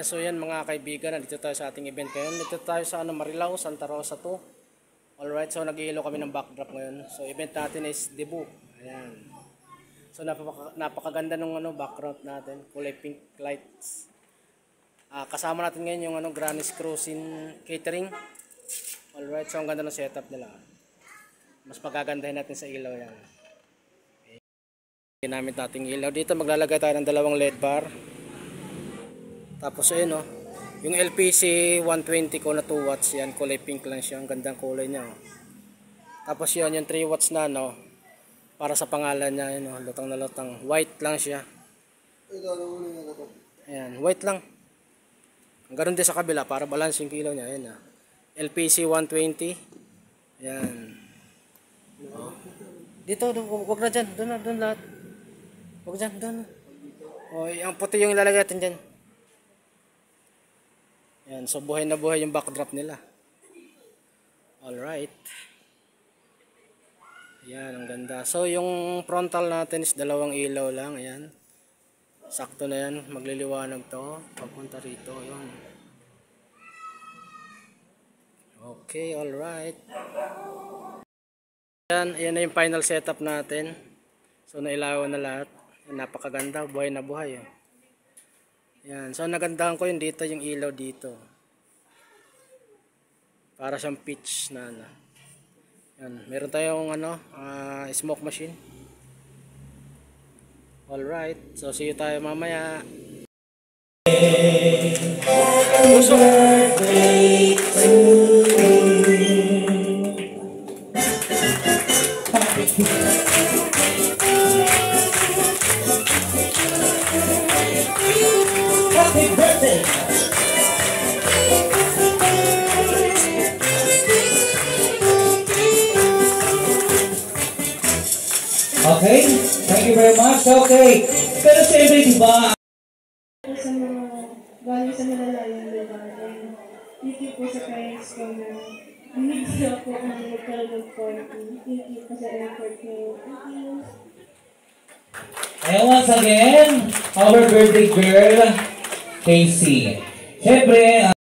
So yan mga kaibigan, nandito tayo sa ating event ngayon. Dito tayo sa Marilao, Santa Rosa 2. Alright, so nag-iilo kami ng backdrop ngayon. So event natin is debut. Ayan. So napakaganda nung background natin, kulay pink lights. Kasama natin ngayon yung Granny's Cruising Catering. Alright, so ang ganda ng setup nila. Mas magagandahin natin sa ilaw yan. Ginamit nating ilaw. Dito maglalagay tayo ng dalawang LED bar. Tapos ayun yung LPC 120 ko na 2 watts yan, kulay pink lang siya, ang gandang kulay niya. Tapos yun, yung 3 watts na para sa pangalan niya, lutang na lutang, white lang siya. Ayan, white lang. Ganoon din sa kabila para balancing yung ilaw niya. Ayan LPC 120. Ayan. Dito, wag na dyan, doon lahat. Wag dyan, doon. Ang puti yung ilalagay natin dyan. Yan, so buhay na buhay yung backdrop nila. Alright. Ayan, ang ganda. So yung frontal natin is dalawang ilaw lang. Ayan. Sakto na yan. Magliliwanag to. Pagpunta rito. Ayan. Okay, alright. Ayan na yung final setup natin. So nailawan na lahat. Napakaganda. Buhay na buhay. Yan. So nagandahan ko yun dito, yung ilaw dito. Para siyang pitch na Yan. Meron tayong smoke machine. Alright. So see you tayo mamaya. Happy birthday to Happy birthday! Okay, thank you very much. Okay, pero siyempre diba? Sa mga galing sa malalayang lugar, thank you po sa parents ko na binigyan ako kung magkaroon ng party. Thank you po sa effort niyo. Thank you. And once again, our birthday girl, Casey. Siyempre,